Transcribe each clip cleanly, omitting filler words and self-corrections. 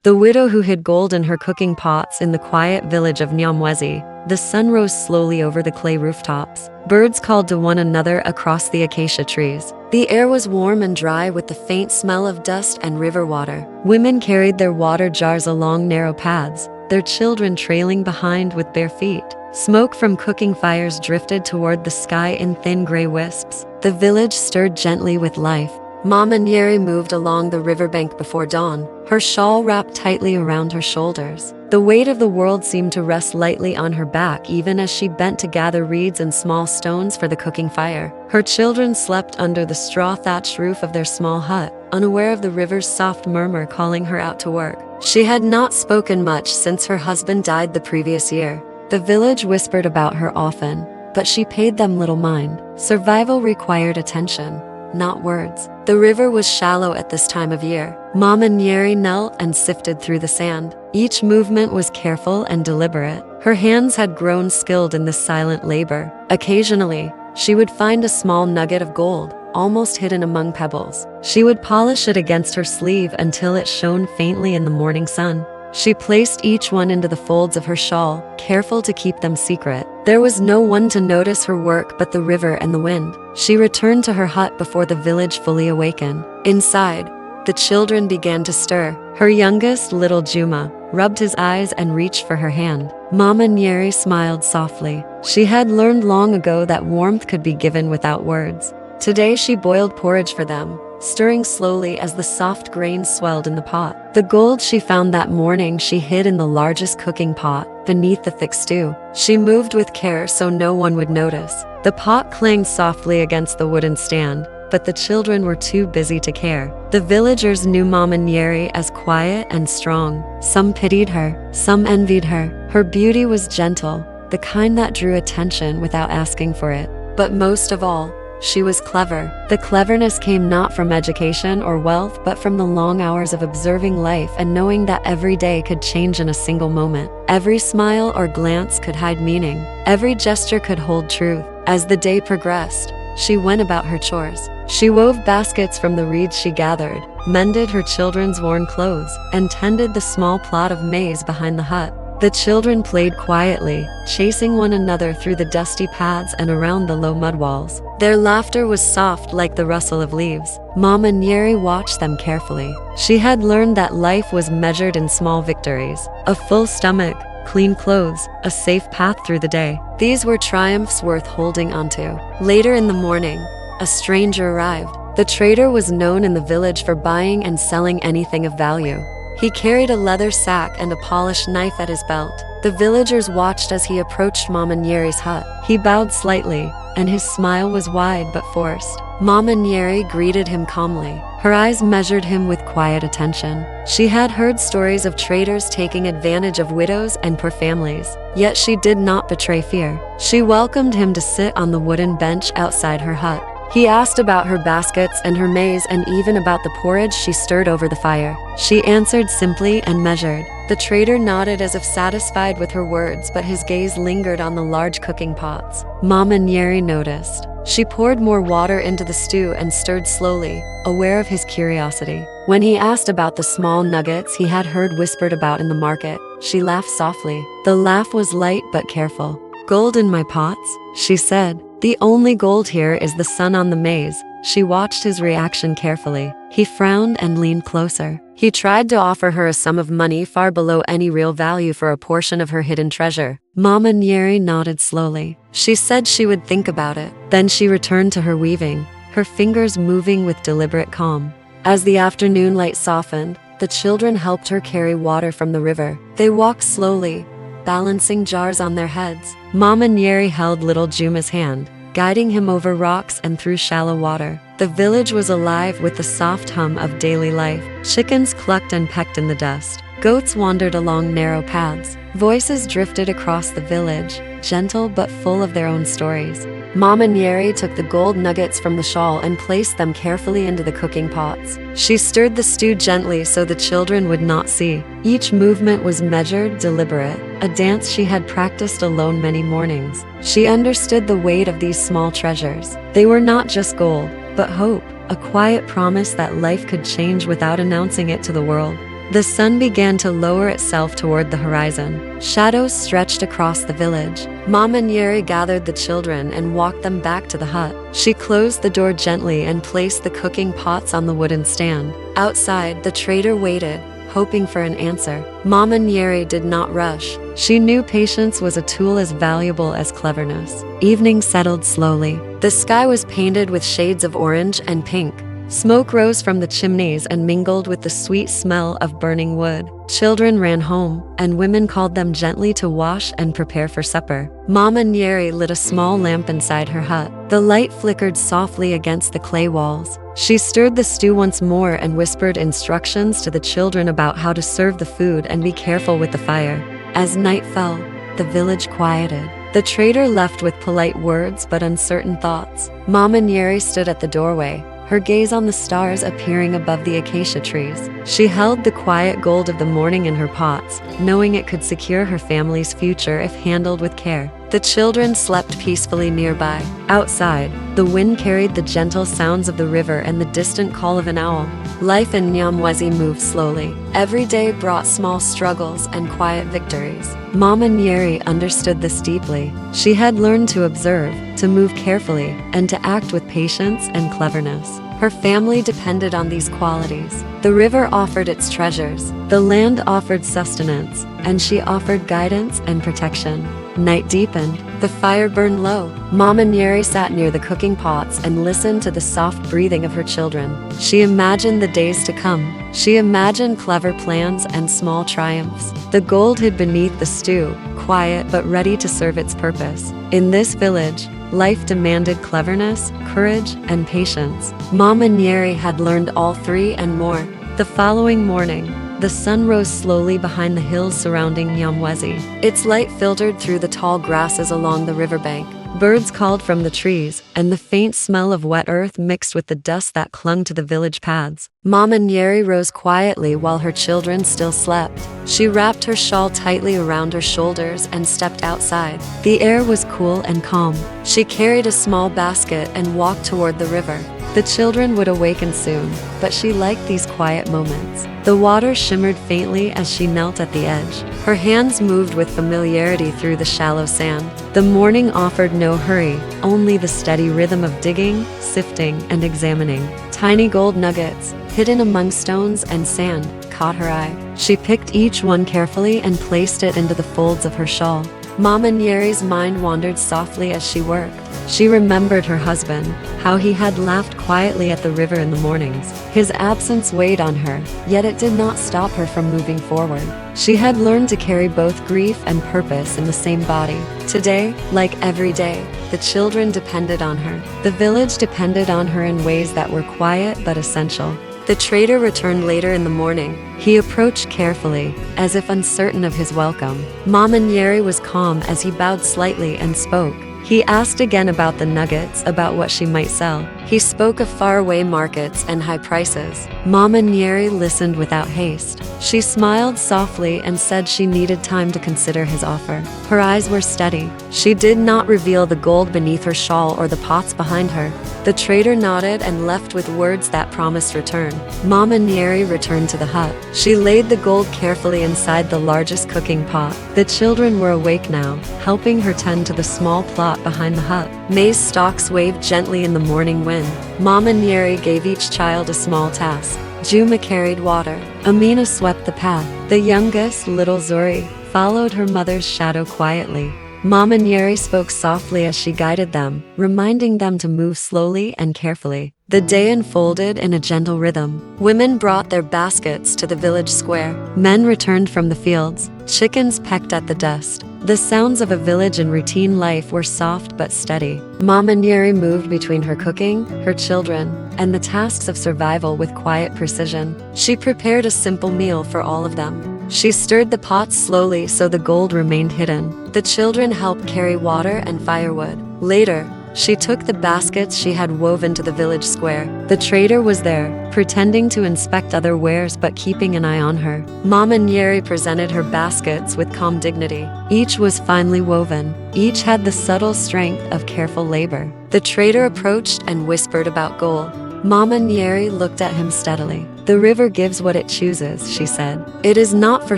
the widow who hid gold in her cooking pots in the quiet village of Nyamwezi. The sun rose slowly over the clay rooftops. Birds called to one another across the acacia trees. The air was warm and dry with the faint smell of dust and river water. Women carried their water jars along narrow paths, their children trailing behind with bare feet. Smoke from cooking fires drifted toward the sky in thin gray wisps. The village stirred gently with life. Mama Njeri moved along the riverbank before dawn, her shawl wrapped tightly around her shoulders. The weight of the world seemed to rest lightly on her back even as she bent to gather reeds and small stones for the cooking fire. Her children slept under the straw-thatched roof of their small hut, unaware of the river's soft murmur calling her out to work. She had not spoken much since her husband died the previous year. The village whispered about her often, but she paid them little mind. Survival required attention, not words. The river was shallow at this time of year. Mama Njeri knelt and sifted through the sand. Each movement was careful and deliberate. Her hands had grown skilled in this silent labor. Occasionally, she would find a small nugget of gold, almost hidden among pebbles. She would polish it against her sleeve until it shone faintly in the morning sun. She placed each one into the folds of her shawl, careful to keep them secret. There was no one to notice her work but the river and the wind. She returned to her hut before the village fully awakened. Inside, the children began to stir. Her youngest, little Juma, rubbed his eyes and reached for her hand. Mama Njeri smiled softly. She had learned long ago that warmth could be given without words. Today she boiled porridge for them, stirring slowly as the soft grains swelled in the pot. The gold she found that morning she hid in the largest cooking pot, beneath the thick stew. She moved with care so no one would notice. The pot clanged softly against the wooden stand, but the children were too busy to care. The villagers knew Mama Njeri as quiet and strong. Some pitied her, some envied her. Her beauty was gentle, the kind that drew attention without asking for it. But most of all, she was clever. The cleverness came not from education or wealth but from the long hours of observing life and knowing that every day could change in a single moment. Every smile or glance could hide meaning. Every gesture could hold truth. As the day progressed, she went about her chores. She wove baskets from the reeds she gathered, mended her children's worn clothes, and tended the small plot of maize behind the hut. The children played quietly, chasing one another through the dusty paths and around the low mud walls. Their laughter was soft like the rustle of leaves. Mama Njeri watched them carefully. She had learned that life was measured in small victories. A full stomach, clean clothes, a safe path through the day. These were triumphs worth holding onto. Later in the morning, a stranger arrived. The trader was known in the village for buying and selling anything of value. He carried a leather sack and a polished knife at his belt. The villagers watched as he approached Mama Njeri's hut. He bowed slightly, and his smile was wide but forced. Mama Njeri greeted him calmly. Her eyes measured him with quiet attention. She had heard stories of traders taking advantage of widows and poor families, yet she did not betray fear. She welcomed him to sit on the wooden bench outside her hut. He asked about her baskets and her maize and even about the porridge she stirred over the fire. She answered simply and measured. The trader nodded as if satisfied with her words, but his gaze lingered on the large cooking pots. Mama Njeri noticed. She poured more water into the stew and stirred slowly, aware of his curiosity. When he asked about the small nuggets he had heard whispered about in the market, she laughed softly. The laugh was light but careful. "Gold in my pots," she said. "The only gold here is the sun on the maize." She watched his reaction carefully. He frowned and leaned closer. He tried to offer her a sum of money far below any real value for a portion of her hidden treasure. Mama Njeri nodded slowly. She said she would think about it. Then she returned to her weaving, her fingers moving with deliberate calm. As the afternoon light softened, the children helped her carry water from the river. They walked slowly, balancing jars on their heads. Mama Njeri held little Juma's hand, guiding him over rocks and through shallow water. The village was alive with the soft hum of daily life. Chickens clucked and pecked in the dust. Goats wandered along narrow paths. Voices drifted across the village, gentle but full of their own stories. Mama Njeri took the gold nuggets from the shawl and placed them carefully into the cooking pots. She stirred the stew gently so the children would not see. Each movement was measured, deliberate, a dance she had practiced alone many mornings. She understood the weight of these small treasures. They were not just gold, but hope, a quiet promise that life could change without announcing it to the world. The sun began to lower itself toward the horizon. Shadows stretched across the village. Mama Njeri gathered the children and walked them back to the hut. She closed the door gently and placed the cooking pots on the wooden stand. Outside, the trader waited, hoping for an answer. Mama Njeri did not rush. She knew patience was a tool as valuable as cleverness. Evening settled slowly. The sky was painted with shades of orange and pink. Smoke rose from the chimneys and mingled with the sweet smell of burning wood. Children ran home, and women called them gently to wash and prepare for supper. Mama Njeri lit a small lamp inside her hut. The light flickered softly against the clay walls. She stirred the stew once more and whispered instructions to the children about how to serve the food and be careful with the fire. As night fell, the village quieted. The trader left with polite words but uncertain thoughts. Mama Njeri stood at the doorway, her gaze on the stars appearing above the acacia trees. She held the quiet gold of the morning in her pots, knowing it could secure her family's future if handled with care. The children slept peacefully nearby. Outside, the wind carried the gentle sounds of the river and the distant call of an owl. Life in Nyamwezi moved slowly. Every day brought small struggles and quiet victories. Mama Njeri understood this deeply. She had learned to observe, to move carefully, and to act with patience and cleverness. Her family depended on these qualities. The river offered its treasures, the land offered sustenance, and she offered guidance and protection. Night deepened. The fire burned low. Mama Njeri sat near the cooking pots and listened to the soft breathing of her children. She imagined the days to come. She imagined clever plans and small triumphs. The gold hid beneath the stew, quiet but ready to serve its purpose. In this village, life demanded cleverness, courage, and patience. Mama Njeri had learned all three and more. The following morning, the sun rose slowly behind the hills surrounding Nyamwezi. Its light filtered through the tall grasses along the riverbank. Birds called from the trees, and the faint smell of wet earth mixed with the dust that clung to the village paths. Mama Njeri rose quietly while her children still slept. She wrapped her shawl tightly around her shoulders and stepped outside. The air was cool and calm. She carried a small basket and walked toward the river. The children would awaken soon, but she liked these quiet moments. The water shimmered faintly as she knelt at the edge. Her hands moved with familiarity through the shallow sand. The morning offered no hurry, only the steady rhythm of digging, sifting, and examining. Tiny gold nuggets, hidden among stones and sand, caught her eye. She picked each one carefully and placed it into the folds of her shawl. Mama Njeri's mind wandered softly as she worked. She remembered her husband, how he had laughed quietly at the river in the mornings. His absence weighed on her, yet it did not stop her from moving forward. She had learned to carry both grief and purpose in the same body. Today, like every day, the children depended on her. The village depended on her in ways that were quiet but essential. The trader returned later in the morning. He approached carefully, as if uncertain of his welcome. Mama Njeri was calm as he bowed slightly and spoke. He asked again about the nuggets, about what she might sell. He spoke of faraway markets and high prices. Mama Njeri listened without haste. She smiled softly and said she needed time to consider his offer. Her eyes were steady. She did not reveal the gold beneath her shawl or the pots behind her. The trader nodded and left with words that promised return. Mama Njeri returned to the hut. She laid the gold carefully inside the largest cooking pot. The children were awake now, helping her tend to the small plot behind the hut. Maize stalks waved gently in the morning wind. Mama Njeri gave each child a small task. Juma carried water. Amina swept the path. The youngest, little Zuri, followed her mother's shadow quietly. Mama Njeri spoke softly as she guided them, reminding them to move slowly and carefully. The day unfolded in a gentle rhythm. Women brought their baskets to the village square. Men returned from the fields. Chickens pecked at the dust. The sounds of a village in routine life were soft but steady. Mama Njeri moved between her cooking, her children, and the tasks of survival with quiet precision. She prepared a simple meal for all of them. She stirred the pots slowly so the gold remained hidden. The children helped carry water and firewood. Later, she took the baskets she had woven to the village square. The trader was there, pretending to inspect other wares but keeping an eye on her. Mama Njeri presented her baskets with calm dignity. Each was finely woven. Each had the subtle strength of careful labor. The trader approached and whispered about gold. Mama Njeri looked at him steadily. "The river gives what it chooses," she said. "It is not for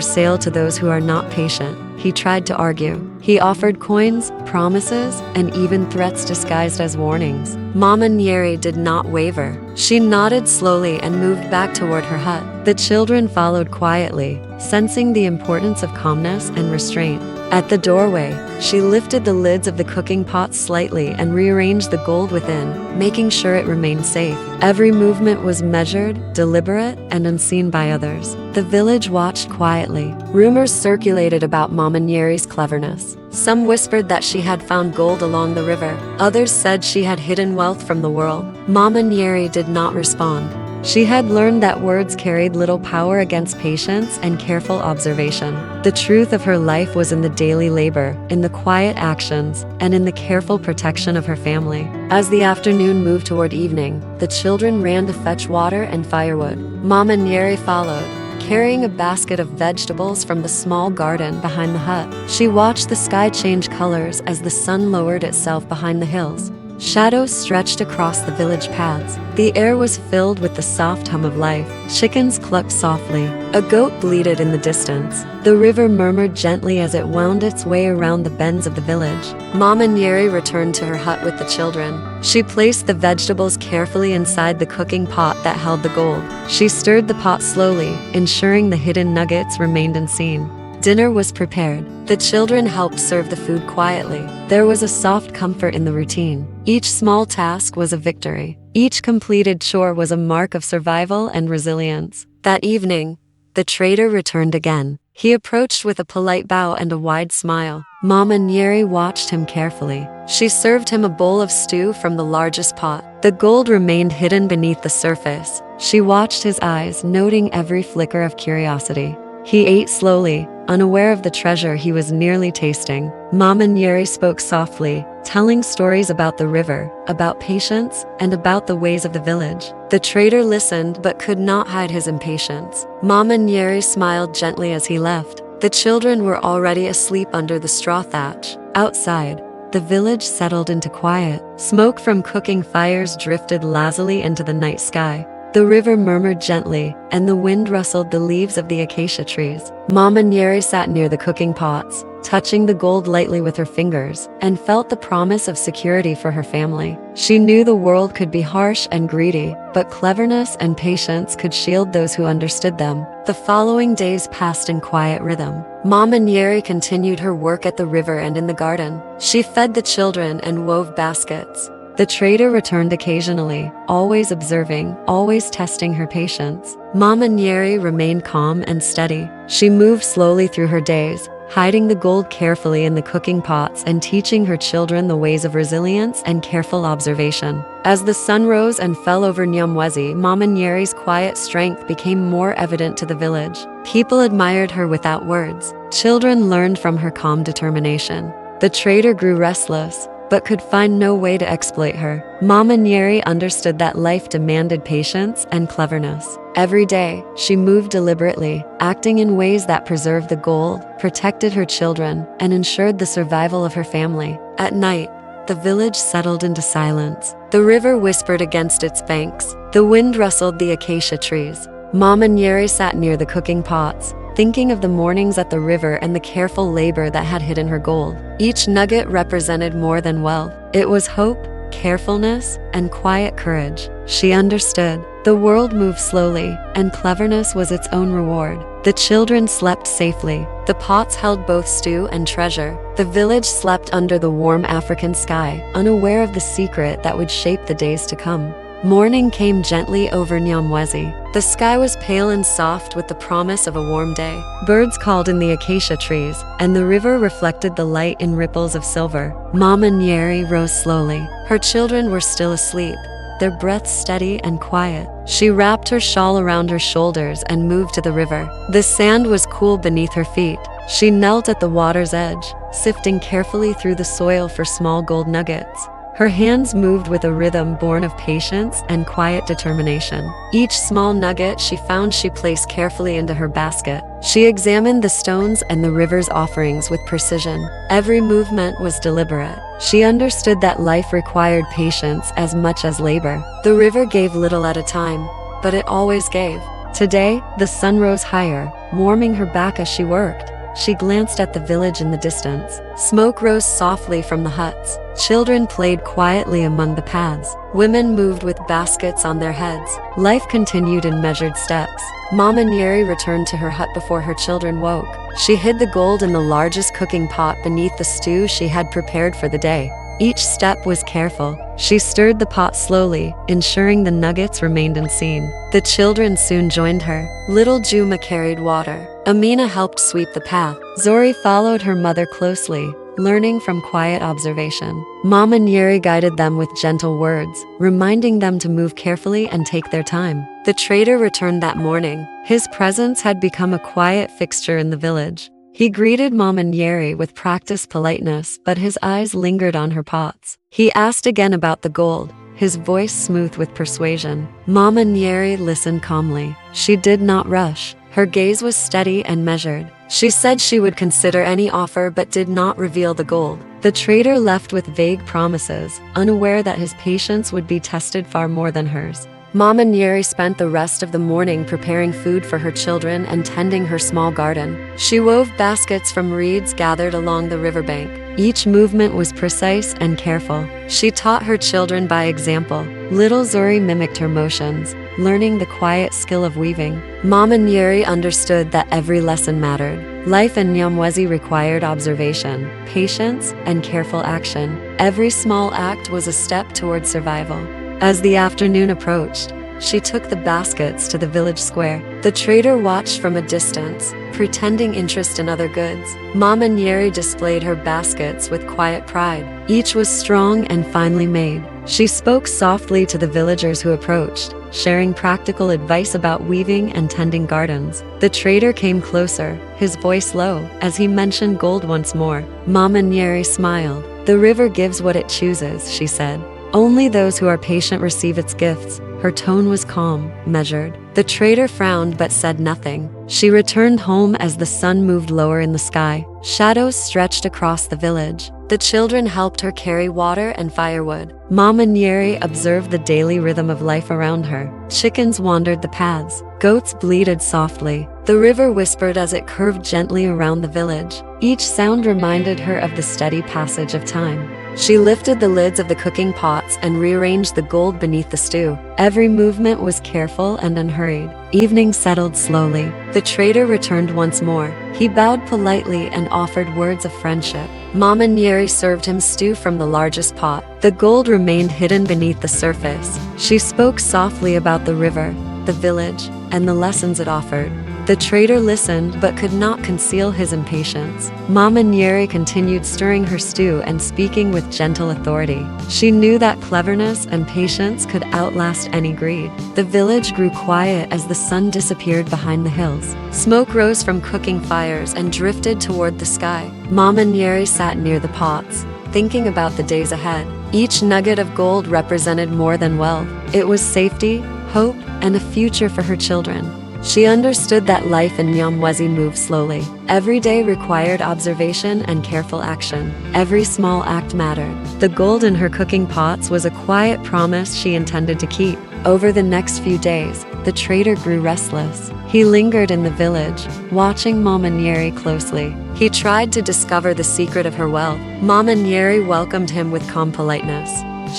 sale to those who are not patient." He tried to argue. He offered coins, promises, and even threats disguised as warnings. Mama Njeri did not waver. She nodded slowly and moved back toward her hut. The children followed quietly, sensing the importance of calmness and restraint. At the doorway, she lifted the lids of the cooking pot slightly and rearranged the gold within, making sure it remained safe. Every movement was measured, deliberate, and unseen by others. The village watched quietly. Rumors circulated about Mama Njeri's cleverness. Some whispered that she had found gold along the river. Others said she had hidden wealth from the world. Mama Njeri did not respond. She had learned that words carried little power against patience and careful observation. The truth of her life was in the daily labor, in the quiet actions, and in the careful protection of her family. As the afternoon moved toward evening, the children ran to fetch water and firewood. Mama Njeri followed, carrying a basket of vegetables from the small garden behind the hut. She watched the sky change colors as the sun lowered itself behind the hills. Shadows stretched across the village paths. The air was filled with the soft hum of life. Chickens clucked softly. A goat bleated in the distance. The river murmured gently as it wound its way around the bends of the village. Mama Njeri returned to her hut with the children. She placed the vegetables carefully inside the cooking pot that held the gold. She stirred the pot slowly, ensuring the hidden nuggets remained unseen. Dinner was prepared. The children helped serve the food quietly. There was a soft comfort in the routine. Each small task was a victory. Each completed chore was a mark of survival and resilience. That evening, the trader returned again. He approached with a polite bow and a wide smile. Mama Njeri watched him carefully. She served him a bowl of stew from the largest pot. The gold remained hidden beneath the surface. She watched his eyes, noting every flicker of curiosity. He ate slowly, unaware of the treasure he was nearly tasting. Mama Njeri spoke softly, telling stories about the river, about patience, and about the ways of the village. The trader listened but could not hide his impatience. Mama Njeri smiled gently as he left. The children were already asleep under the straw thatch. Outside, the village settled into quiet. Smoke from cooking fires drifted lazily into the night sky. The river murmured gently, and the wind rustled the leaves of the acacia trees. Mama Njeri sat near the cooking pots, touching the gold lightly with her fingers, and felt the promise of security for her family. She knew the world could be harsh and greedy, but cleverness and patience could shield those who understood them. The following days passed in quiet rhythm. Mama Njeri continued her work at the river and in the garden. She fed the children and wove baskets. The trader returned occasionally, always observing, always testing her patience. Mama Njeri remained calm and steady. She moved slowly through her days, hiding the gold carefully in the cooking pots and teaching her children the ways of resilience and careful observation. As the sun rose and fell over Nyamwezi, Mama Njeri's quiet strength became more evident to the village. People admired her without words. Children learned from her calm determination. The trader grew restless, but could find no way to exploit her. Mama Njeri understood that life demanded patience and cleverness. Every day, she moved deliberately, acting in ways that preserved the gold, protected her children, and ensured the survival of her family. At night, the village settled into silence. The river whispered against its banks. The wind rustled the acacia trees. Mama Njeri sat near the cooking pots, thinking of the mornings at the river and the careful labor that had hidden her gold. Each nugget represented more than wealth. It was hope, carefulness, and quiet courage. She understood. The world moved slowly, and cleverness was its own reward. The children slept safely. The pots held both stew and treasure. The village slept under the warm African sky, unaware of the secret that would shape the days to come. Morning came gently over Nyamwezi. The sky was pale and soft with the promise of a warm day. Birds called in the acacia trees, and the river reflected the light in ripples of silver. Mama Njeri rose slowly. Her children were still asleep, their breaths steady and quiet. She wrapped her shawl around her shoulders and moved to the river. The sand was cool beneath her feet. She knelt at the water's edge, sifting carefully through the soil for small gold nuggets. Her hands moved with a rhythm born of patience and quiet determination. Each small nugget she found she placed carefully into her basket. She examined the stones and the river's offerings with precision. Every movement was deliberate. She understood that life required patience as much as labor. The river gave little at a time, but it always gave. Today, the sun rose higher, warming her back as she worked. She glanced at the village in the distance. Smoke rose softly from the huts. Children played quietly among the paths. Women moved with baskets on their heads. Life continued in measured steps. Mama Njeri returned to her hut before her children woke. She hid the gold in the largest cooking pot beneath the stew she had prepared for the day. Each step was careful. She stirred the pot slowly, ensuring the nuggets remained unseen. The children soon joined her. Little Juma carried water. Amina helped sweep the path. Zori followed her mother closely, learning from quiet observation. Mama Njeri guided them with gentle words, reminding them to move carefully and take their time. The trader returned that morning. His presence had become a quiet fixture in the village. He greeted Mama Njeri with practiced politeness, but his eyes lingered on her pots. He asked again about the gold, his voice smooth with persuasion. Mama Njeri listened calmly. She did not rush. Her gaze was steady and measured. She said she would consider any offer but did not reveal the gold. The trader left with vague promises, unaware that his patience would be tested far more than hers. Mama Njeri spent the rest of the morning preparing food for her children and tending her small garden. She wove baskets from reeds gathered along the riverbank. Each movement was precise and careful. She taught her children by example. Little Zori mimicked her motions, learning the quiet skill of weaving. Mama Njeri understood that every lesson mattered. Life in Nyamwezi required observation, patience, and careful action. Every small act was a step toward survival. As the afternoon approached, she took the baskets to the village square. The trader watched from a distance, pretending interest in other goods. Mama Njeri displayed her baskets with quiet pride. Each was strong and finely made. She spoke softly to the villagers who approached, sharing practical advice about weaving and tending gardens. The trader came closer, his voice low, as he mentioned gold once more. Mama Njeri smiled. "The river gives what it chooses," she said. "Only those who are patient receive its gifts." Her tone was calm, measured. The trader frowned but said nothing. She returned home as the sun moved lower in the sky. Shadows stretched across the village. The children helped her carry water and firewood. Mama Njeri observed the daily rhythm of life around her. Chickens wandered the paths. Goats bleated softly. The river whispered as it curved gently around the village. Each sound reminded her of the steady passage of time. She lifted the lids of the cooking pots and rearranged the gold beneath the stew. Every movement was careful and unhurried. Evening settled slowly. The trader returned once more. He bowed politely and offered words of friendship. Mama Njeri served him stew from the largest pot. The gold remained hidden beneath the surface. She spoke softly about the river, the village, and the lessons it offered. The trader listened but could not conceal his impatience. Mama Njeri continued stirring her stew and speaking with gentle authority. She knew that cleverness and patience could outlast any greed. The village grew quiet as the sun disappeared behind the hills. Smoke rose from cooking fires and drifted toward the sky. Mama Njeri sat near the pots, thinking about the days ahead. Each nugget of gold represented more than wealth. It was safety, hope, and a future for her children. She understood that life in Nyamwezi moved slowly. Every day required observation and careful action. Every small act mattered. The gold in her cooking pots was a quiet promise she intended to keep. Over the next few days, the trader grew restless. He lingered in the village, watching Mama Njeri closely. He tried to discover the secret of her wealth. Mama Njeri welcomed him with calm politeness.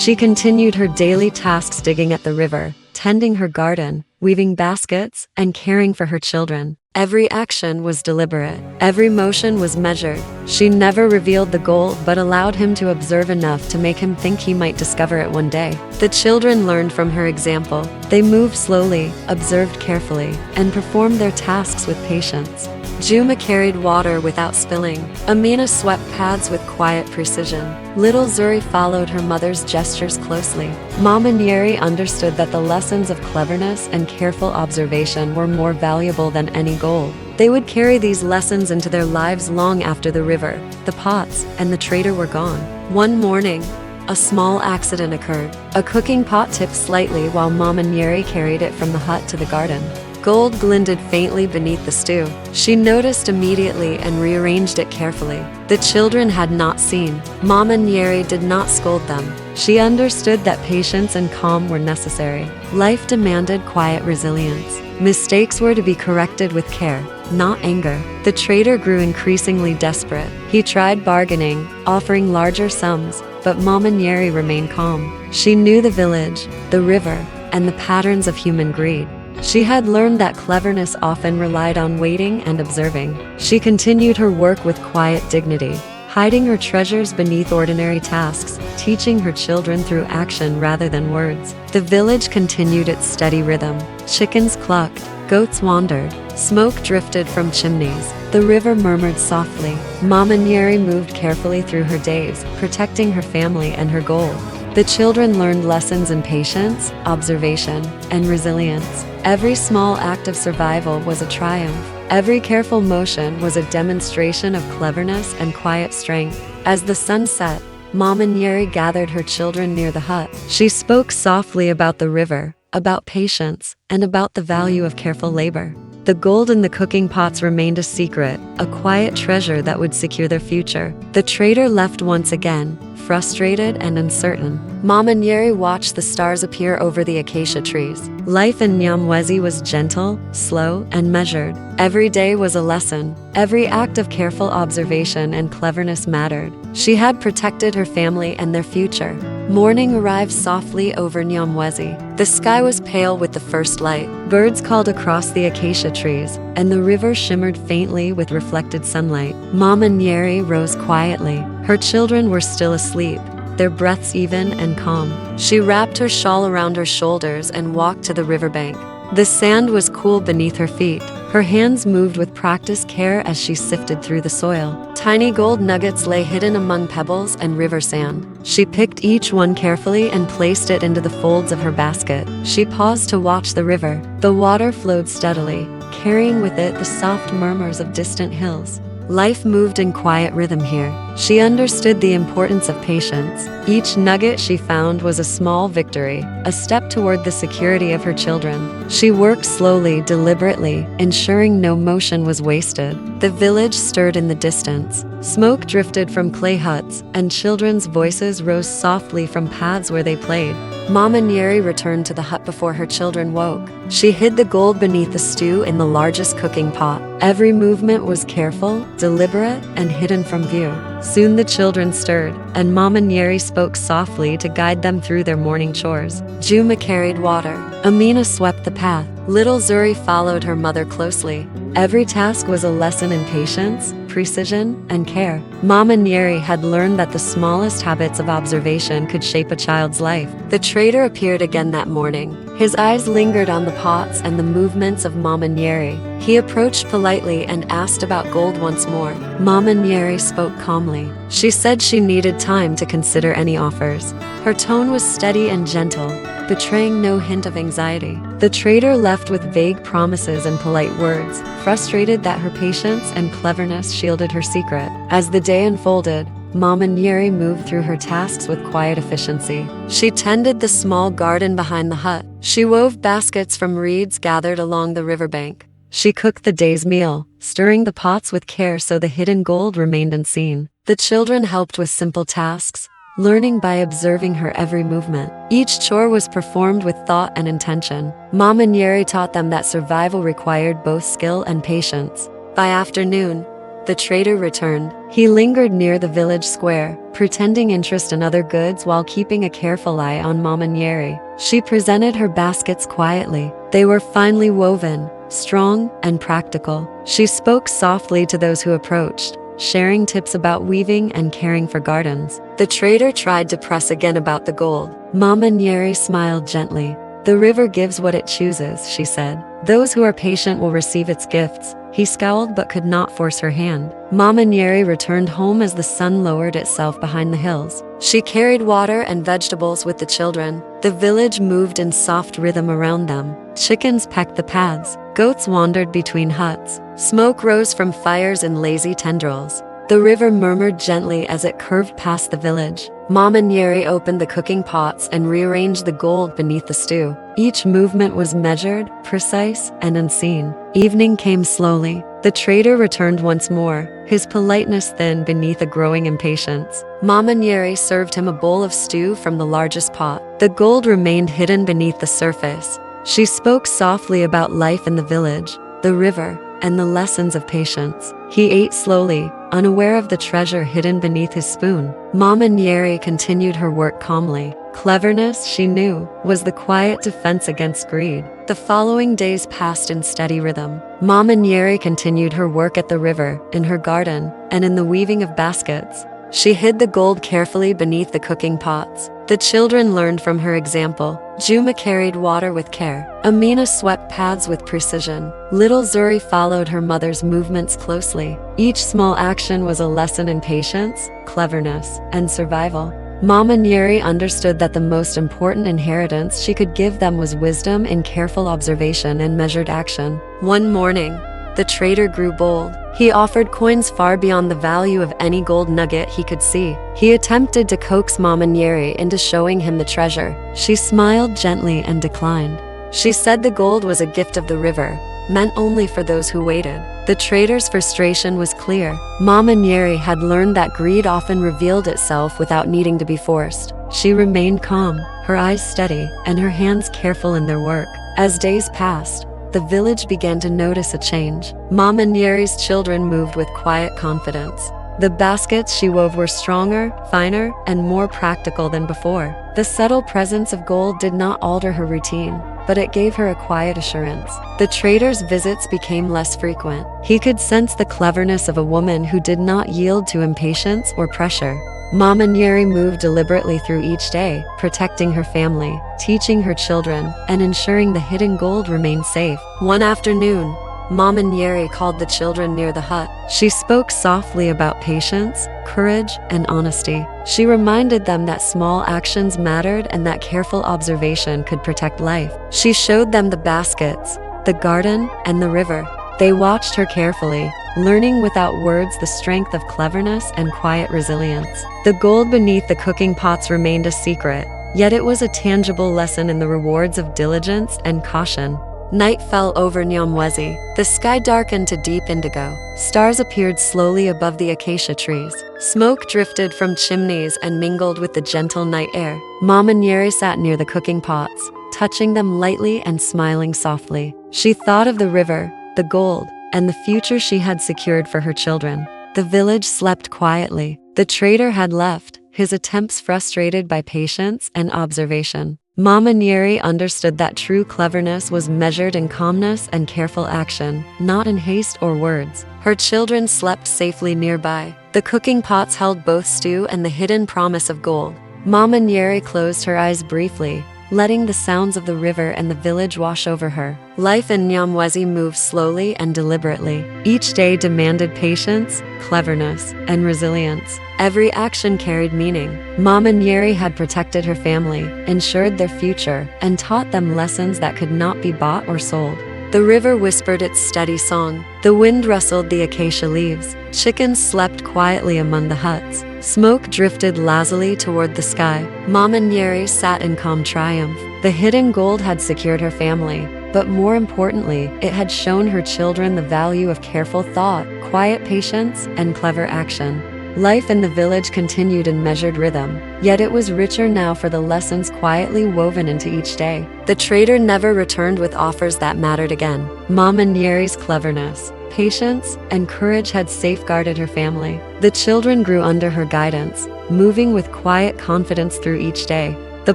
She continued her daily tasks, digging at the river, tending her garden, weaving baskets, and caring for her children. Every action was deliberate. Every motion was measured. She never revealed the gold but allowed him to observe enough to make him think he might discover it one day. The children learned from her example. They moved slowly, observed carefully, and performed their tasks with patience. Juma carried water without spilling. Amina swept paths with quiet precision. Little Zuri followed her mother's gestures closely. Mama Njeri understood that the lessons of cleverness and careful observation were more valuable than any gold. They would carry these lessons into their lives long after the river, the pots, and the trader were gone. One morning, a small accident occurred. A cooking pot tipped slightly while Mama Njeri carried it from the hut to the garden. Gold glinted faintly beneath the stew. She noticed immediately and rearranged it carefully. The children had not seen. Mama Njeri did not scold them. She understood that patience and calm were necessary. Life demanded quiet resilience. Mistakes were to be corrected with care, not anger. The trader grew increasingly desperate. He tried bargaining, offering larger sums, but Mama Njeri remained calm. She knew the village, the river, and the patterns of human greed. She had learned that cleverness often relied on waiting and observing. She continued her work with quiet dignity, hiding her treasures beneath ordinary tasks, teaching her children through action rather than words. The village continued its steady rhythm. Chickens clucked, goats wandered, smoke drifted from chimneys. The river murmured softly. Mama Njeri moved carefully through her days, protecting her family and her goal. The children learned lessons in patience, observation, and resilience. Every small act of survival was a triumph. Every careful motion was a demonstration of cleverness and quiet strength. As the sun set, Mama Njeri gathered her children near the hut. She spoke softly about the river, about patience, and about the value of careful labor. The gold in the cooking pots remained a secret, a quiet treasure that would secure their future. The trader left once again, frustrated and uncertain. Mama Njeri watched the stars appear over the acacia trees. Life in Nyamwezi was gentle, slow, and measured. Every day was a lesson. Every act of careful observation and cleverness mattered. She had protected her family and their future. Morning arrived softly over Nyamwezi. The sky was pale with the first light. Birds called across the acacia trees, and the river shimmered faintly with reflected sunlight. Mama Njeri rose quietly. Her children were still asleep, their breaths even and calm. She wrapped her shawl around her shoulders and walked to the riverbank. The sand was cool beneath her feet. Her hands moved with practiced care as she sifted through the soil. Tiny gold nuggets lay hidden among pebbles and river sand. She picked each one carefully and placed it into the folds of her basket. She paused to watch the river. The water flowed steadily, carrying with it the soft murmurs of distant hills. Life moved in quiet rhythm here. She understood the importance of patience. Each nugget she found was a small victory, a step toward the security of her children. She worked slowly, deliberately, ensuring no motion was wasted. The village stirred in the distance. Smoke drifted from clay huts, and children's voices rose softly from paths where they played. Mama Njeri returned to the hut before her children woke. She hid the gold beneath the stew in the largest cooking pot. Every movement was careful, deliberate, and hidden from view. Soon the children stirred, and Mama Njeri spoke softly to guide them through their morning chores. Juma carried water. Amina swept the path. Little Zuri followed her mother closely. Every task was a lesson in patience, precision, and care. Mama Njeri had learned that the smallest habits of observation could shape a child's life. The trader appeared again that morning. His eyes lingered on the pots and the movements of Mama Njeri. He approached politely and asked about gold once more. Mama Njeri spoke calmly. She said she needed time to consider any offers. Her tone was steady and gentle, betraying no hint of anxiety. The trader left with vague promises and polite words, frustrated that her patience and cleverness shielded her secret. As the day unfolded, Mama Njeri moved through her tasks with quiet efficiency. She tended the small garden behind the hut. She wove baskets from reeds gathered along the riverbank. She cooked the day's meal, stirring the pots with care so the hidden gold remained unseen. The children helped with simple tasks, learning by observing her every movement. Each chore was performed with thought and intention. Mama Njeri taught them that survival required both skill and patience. By afternoon, the trader returned. He lingered near the village square, pretending interest in other goods while keeping a careful eye on Mama Njeri. She presented her baskets quietly. They were finely woven, strong, and practical. She spoke softly to those who approached, sharing tips about weaving and caring for gardens. The trader tried to press again about the gold. Mama Njeri smiled gently. "The river gives what it chooses," she said. "Those who are patient will receive its gifts." He scowled but could not force her hand. Mama Njeri returned home as the sun lowered itself behind the hills. She carried water and vegetables with the children. The village moved in soft rhythm around them. Chickens pecked the paths. Goats wandered between huts. Smoke rose from fires in lazy tendrils. The river murmured gently as it curved past the village. Mama Njeri opened the cooking pots and rearranged the gold beneath the stew. Each movement was measured, precise, and unseen. Evening came slowly. The trader returned once more, his politeness thin beneath a growing impatience. Mama Njeri served him a bowl of stew from the largest pot. The gold remained hidden beneath the surface, She spoke softly about life in the village, the river, and the lessons of patience. He ate slowly, unaware of the treasure hidden beneath his spoon. Mama Njeri continued her work calmly. Cleverness, she knew, was the quiet defense against greed. The following days passed in steady rhythm. Mama Njeri continued her work at the river, in her garden, and in the weaving of baskets. She hid the gold carefully beneath the cooking pots. The children learned from her example. Juma carried water with care. Amina swept paths with precision. Little Zuri followed her mother's movements closely. Each small action was a lesson in patience, cleverness, and survival. Mama Njeri understood that the most important inheritance she could give them was wisdom in careful observation and measured action. One morning, the trader grew bold. He offered coins far beyond the value of any gold nugget he could see. He attempted to coax Mama Njeri into showing him the treasure. She smiled gently and declined. She said the gold was a gift of the river, meant only for those who waited. The trader's frustration was clear. Mama Njeri had learned that greed often revealed itself without needing to be forced. She remained calm, her eyes steady, and her hands careful in their work. As days passed, the village began to notice a change. Mama Njeri's children moved with quiet confidence. The baskets she wove were stronger, finer, and more practical than before. The subtle presence of gold did not alter her routine, but it gave her a quiet assurance. The trader's visits became less frequent. He could sense the cleverness of a woman who did not yield to impatience or pressure. Mama Njeri moved deliberately through each day, protecting her family, teaching her children, and ensuring the hidden gold remained safe. One afternoon, Mama Njeri called the children near the hut. She spoke softly about patience, courage, and honesty. She reminded them that small actions mattered and that careful observation could protect life. She showed them the baskets, the garden, and the river. They watched her carefully, learning without words the strength of cleverness and quiet resilience. The gold beneath the cooking pots remained a secret, yet it was a tangible lesson in the rewards of diligence and caution. Night fell over Nyamwezi. The sky darkened to deep indigo. Stars appeared slowly above the acacia trees. Smoke drifted from chimneys and mingled with the gentle night air. Mama Njeri sat near the cooking pots, touching them lightly and smiling softly. She thought of the river, the gold, and the future she had secured for her children. The village slept quietly. The trader had left, his attempts frustrated by patience and observation. Mama Njeri understood that true cleverness was measured in calmness and careful action, not in haste or words. Her children slept safely nearby. The cooking pots held both stew and the hidden promise of gold. Mama Njeri closed her eyes briefly, letting the sounds of the river and the village wash over her. Life in Nyamwezi moved slowly and deliberately. Each day demanded patience, cleverness, and resilience. Every action carried meaning. Mama Njeri had protected her family, ensured their future, and taught them lessons that could not be bought or sold. The river whispered its steady song. The wind rustled the acacia leaves. Chickens slept quietly among the huts. Smoke drifted lazily toward the sky. Mama Njeri sat in calm triumph. The hidden gold had secured her family, but more importantly, it had shown her children the value of careful thought, quiet patience, and clever action. Life in the village continued in measured rhythm, yet it was richer now for the lessons quietly woven into each day. The trader never returned with offers that mattered again. Mama Njeri's cleverness, patience, and courage had safeguarded her family. The children grew under her guidance, moving with quiet confidence through each day. The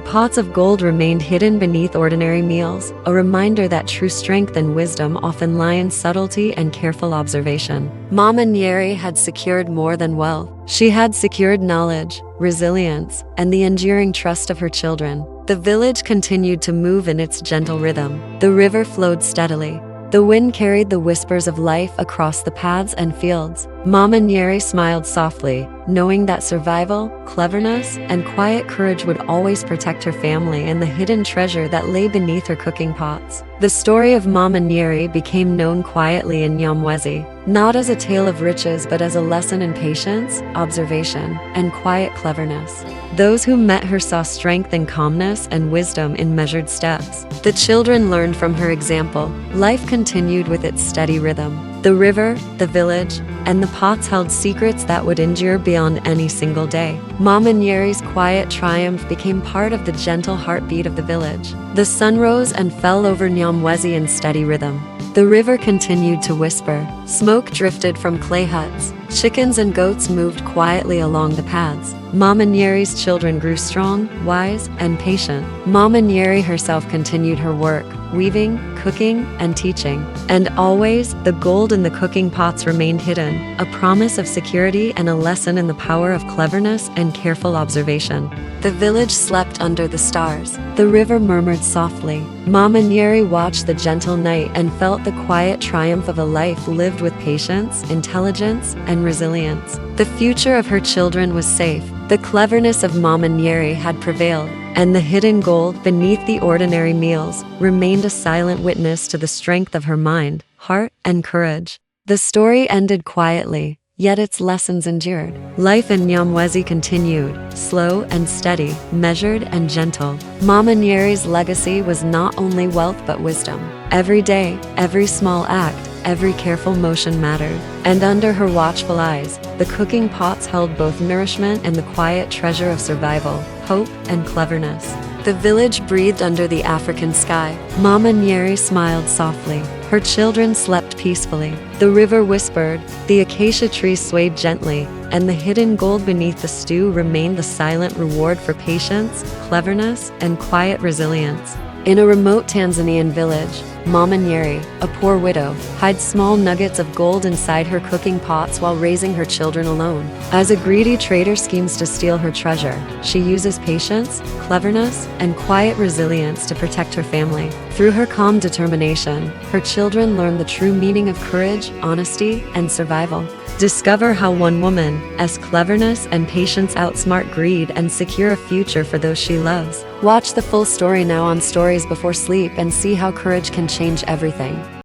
pots of gold remained hidden beneath ordinary meals, a reminder that true strength and wisdom often lie in subtlety and careful observation. Mama Njeri had secured more than wealth. She had secured knowledge, resilience, and the enduring trust of her children. The village continued to move in its gentle rhythm. The river flowed steadily. The wind carried the whispers of life across the paths and fields. Mama Njeri smiled softly, knowing that survival, cleverness, and quiet courage would always protect her family and the hidden treasure that lay beneath her cooking pots. The story of Mama Njeri became known quietly in Nyamwezi, not as a tale of riches but as a lesson in patience, observation, and quiet cleverness. Those who met her saw strength in calmness and wisdom in measured steps. The children learned from her example. Life continued with its steady rhythm. The river, the village, and the pots held secrets that would endure beyond any single day. Mama Njeri's quiet triumph became part of the gentle heartbeat of the village. The sun rose and fell over Nyamwezi in steady rhythm. The river continued to whisper. Smoke drifted from clay huts. Chickens and goats moved quietly along the paths. Mama Njeri's children grew strong, wise, and patient. Mama Njeri herself continued her work, weaving, cooking, and teaching. And always, the gold in the cooking pots remained hidden, a promise of security and a lesson in the power of cleverness and careful observation. The village slept under the stars. The river murmured softly. Mama Njeri watched the gentle night and felt the quiet triumph of a life lived with patience, intelligence, and resilience. The future of her children was safe. The cleverness of Mama Njeri had prevailed, and the hidden gold beneath the ordinary meals remained a silent witness to the strength of her mind, heart, and courage. The story ended quietly, yet its lessons endured. Life in Nyamwezi continued, slow and steady, measured and gentle. Mama Njeri's legacy was not only wealth but wisdom. Every day, every small act, every careful motion mattered. And under her watchful eyes, the cooking pots held both nourishment and the quiet treasure of survival, hope, and cleverness. The village breathed under the African sky. Mama Njeri smiled softly. Her children slept peacefully. The river whispered, the acacia trees swayed gently, and the hidden gold beneath the stew remained the silent reward for patience, cleverness, and quiet resilience. In a remote Tanzanian village, Mama Njeri, a poor widow, hides small nuggets of gold inside her cooking pots while raising her children alone. As a greedy trader schemes to steal her treasure, she uses patience, cleverness, and quiet resilience to protect her family. Through her calm determination, her children learn the true meaning of courage, honesty, and survival. Discover how one woman's cleverness and patience outsmart greed and secure a future for those she loves. Watch the full story now on Stories Before Sleep and see how courage can change everything.